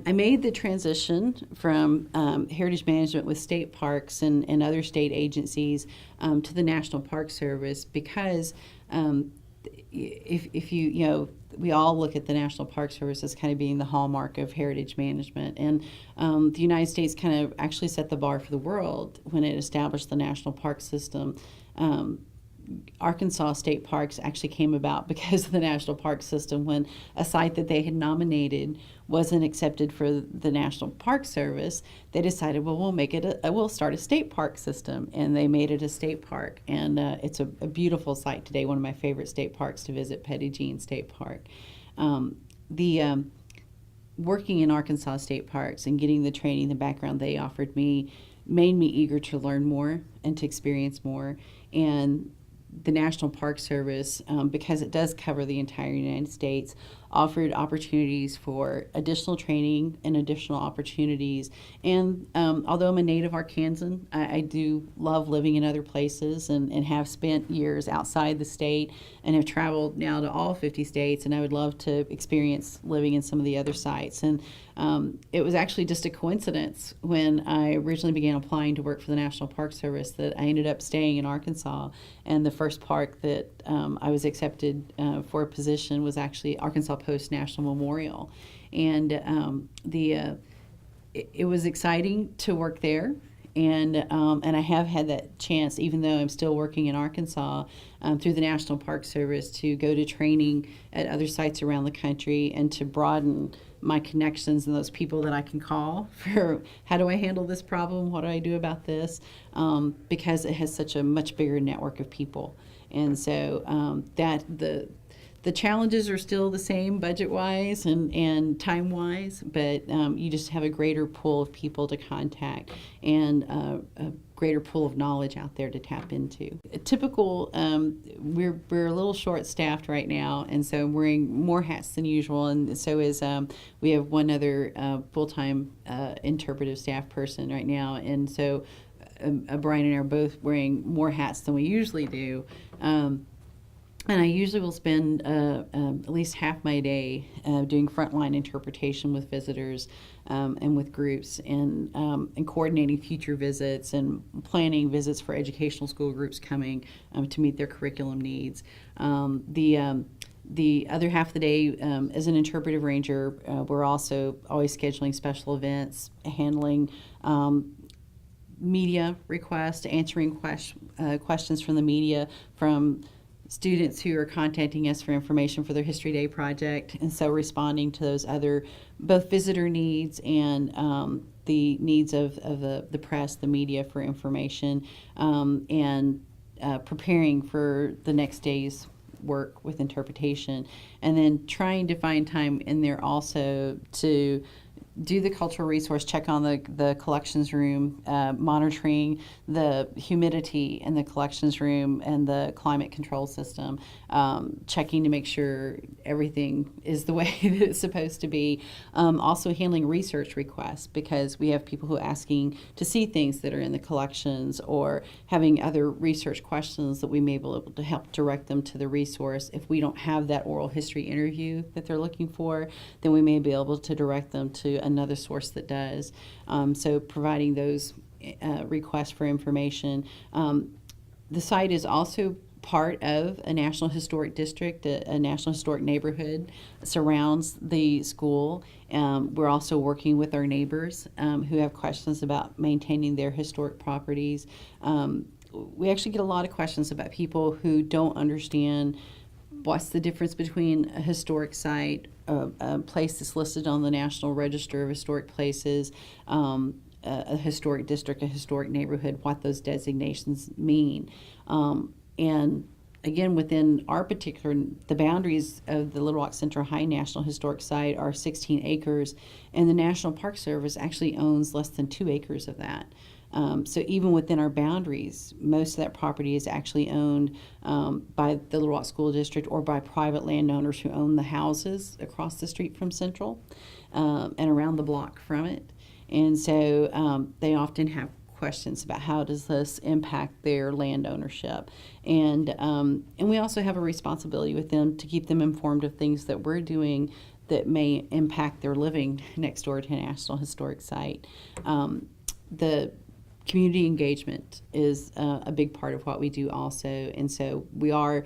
I made the transition from heritage management with state parks and other state agencies to the National Park Service because if we all look at the National Park Service as kind of being the hallmark of heritage management. And the United States kind of actually set the bar for the world when it established the National Park System. Arkansas State Parks actually came about because of the National Park System when a site that they had nominated wasn't accepted for the National Park Service. They decided, well, we'll start a state park system, and they made it a state park. And it's a beautiful site today, one of my favorite state parks to visit, Petit Jean State Park. Working in Arkansas State Parks and getting the training, the background they offered me, made me eager to learn more and to experience more. And the National Park Service, because it does cover the entire United States, offered opportunities for additional training and additional opportunities. And although I'm a native Arkansan, I do love living in other places and have spent years outside the state and have traveled now to all 50 states, and I would love to experience living in some of the other sites. And it was actually just a coincidence when I originally began applying to work for the National Park Service that I ended up staying in Arkansas, and the first park that I was accepted for a position was actually Arkansas Post National Memorial. And it was exciting to work there. And I have had that chance, even though I'm still working in Arkansas, through the National Park Service, to go to training at other sites around the country and to broaden my connections and those people that I can call for how do I handle this problem, what do I do about this, because it has such a much bigger network of people. And so the challenges are still the same budget-wise and time-wise, but you just have a greater pool of people to contact and a greater pool of knowledge out there to tap into. A typical, we're a little short-staffed right now, and so I'm wearing more hats than usual, and so is we have one other full-time interpretive staff person right now, and so Brian and I are both wearing more hats than we usually do. And I usually will spend at least half my day doing frontline interpretation with visitors and with groups and coordinating future visits and planning visits for educational school groups coming to meet their curriculum needs. The other half of the day, as an interpretive ranger, we're also always scheduling special events, handling media requests, answering questions from the media, from students who are contacting us for information for their History Day project, and so responding to those other both visitor needs and the needs of the press, the media for information, and preparing for the next day's work with interpretation, and then trying to find time in there also to do the cultural resource check on the collections room, monitoring the humidity in the collections room and the climate control system, checking to make sure everything is the way that it's supposed to be. Also handling research requests, because we have people who are asking to see things that are in the collections or having other research questions that we may be able to help direct them to the resource. If we don't have that oral history interview that they're looking for, then we may be able to direct them to another source that does. So providing those requests for information. The site is also part of a National Historic District, a National Historic Neighborhood surrounds the school. We're also working with our neighbors who have questions about maintaining their historic properties. We actually get a lot of questions about people who don't understand what's the difference between a historic site, a place that's listed on the National Register of Historic Places, a historic district, a historic neighborhood, what those designations mean. And again, within our the boundaries of the Little Rock Central High National Historic Site are 16 acres, and the National Park Service actually owns less than 2 acres of that. So even within our boundaries, most of that property is actually owned by the Little Rock School District or by private landowners who own the houses across the street from Central and around the block from it. And so they often have questions about how does this impact their land ownership. And we also have a responsibility with them to keep them informed of things that we're doing that may impact their living next door to a National Historic Site. The community engagement is a big part of what we do also, and so we are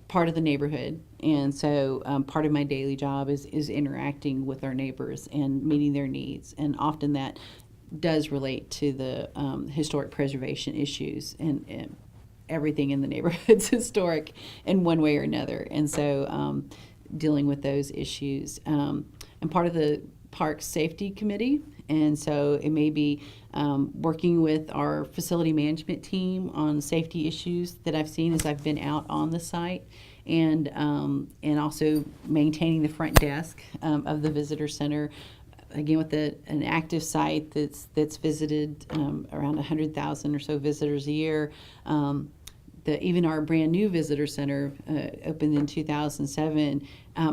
part of the neighborhood, and so part of my daily job is interacting with our neighbors and meeting their needs, and often that does relate to the historic preservation issues, and everything in the neighborhood's historic in one way or another, and so dealing with those issues. I'm part of the Parks Safety Committee, and so it may be working with our facility management team on safety issues that I've seen as I've been out on the site, and also maintaining the front desk of the visitor center. Again, with an active site that's visited around 100,000 or so visitors a year. Even our brand new visitor center, opened in 2007,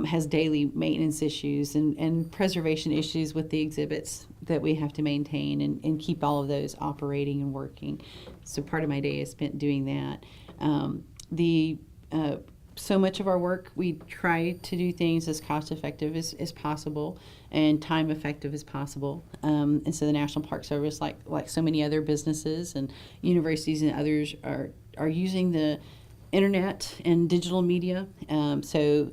has daily maintenance issues and preservation issues with the exhibits that we have to maintain and keep all of those operating and working. So part of my day is spent doing that. So much of our work, we try to do things as cost effective as possible and time effective as possible. And so the National Park Service, like so many other businesses and universities and others, are using the internet and digital media. So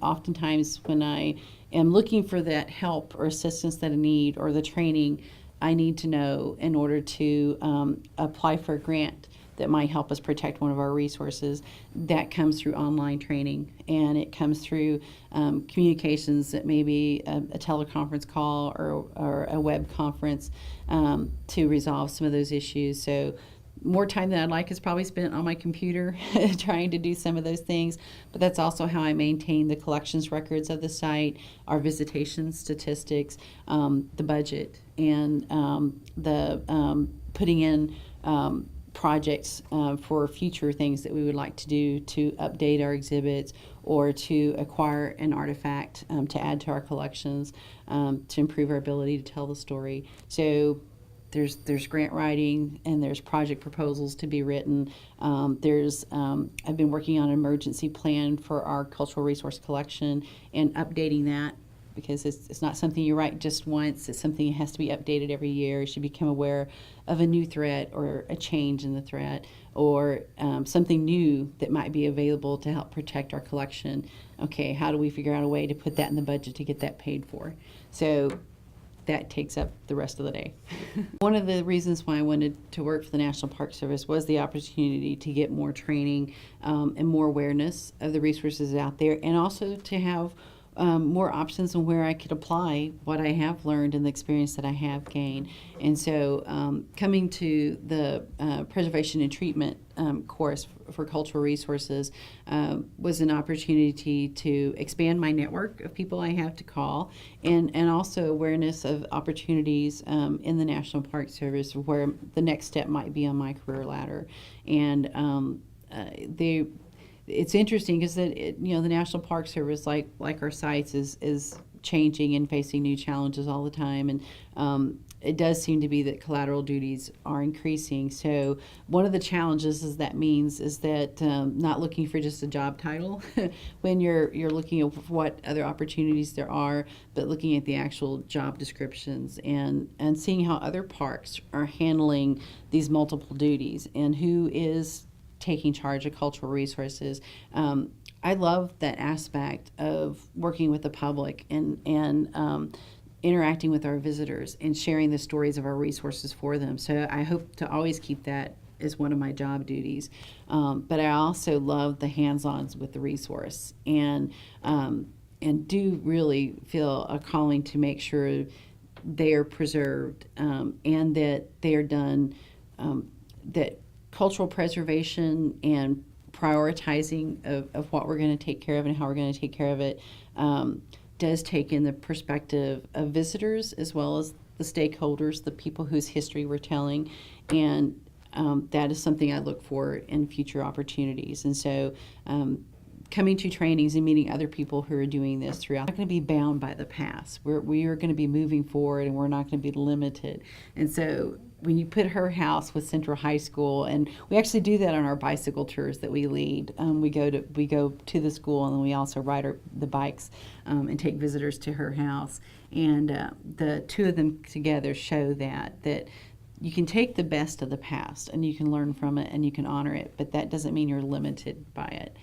oftentimes when I am looking for that help or assistance that I need, or the training I need to know in order to apply for a grant that might help us protect one of our resources, that comes through online training, and it comes through communications that may be a teleconference call or a web conference to resolve some of those issues. So more time than I'd like is probably spent on my computer trying to do some of those things, but that's also how I maintain the collections records of the site, our visitation statistics, the budget, and the putting in projects for future things that we would like to do to update our exhibits or to acquire an artifact to add to our collections to improve our ability to tell the story. So there's grant writing, and there's project proposals to be written. I've been working on an emergency plan for our cultural resource collection and updating that, because it's not something you write just once. It's something that has to be updated every year. You should become aware of a new threat or a change in the threat, or something new that might be available to help protect our collection. Okay, how do we figure out a way to put that in the budget to get that paid for? So that takes up the rest of the day. One of the reasons why I wanted to work for the National Park Service was the opportunity to get more training and more awareness of the resources out there, and also to have more options on where I could apply what I have learned and the experience that I have gained. And so coming to the preservation and treatment course for cultural resources was an opportunity to expand my network of people I have to call, and also awareness of opportunities in the National Park Service where the next step might be on my career ladder. And it's interesting because the National Park Service, like our sites, is changing and facing new challenges all the time, and it does seem to be that collateral duties are increasing. So one of the challenges is that not looking for just a job title when you're looking at what other opportunities there are, but looking at the actual job descriptions and seeing how other parks are handling these multiple duties and who is taking charge of cultural resources. I love that aspect of working with the public and interacting with our visitors and sharing the stories of our resources for them. So I hope to always keep that as one of my job duties. But I also love the hands-ons with the resource, and do really feel a calling to make sure they are preserved and that they are done, that cultural preservation and prioritizing of what we're going to take care of and how we're going to take care of it does take in the perspective of visitors as well as the stakeholders, the people whose history we're telling, and that is something I look for in future opportunities. And so coming to trainings and meeting other people who are doing this throughout. We're not going to be bound by the past. We are going to be moving forward, and we're not going to be limited. And so when you put her house with Central High School, and we actually do that on our bicycle tours that we lead. We go to the school, and then we also ride the bikes and take visitors to her house. And the two of them together show that you can take the best of the past and you can learn from it and you can honor it, but that doesn't mean you're limited by it.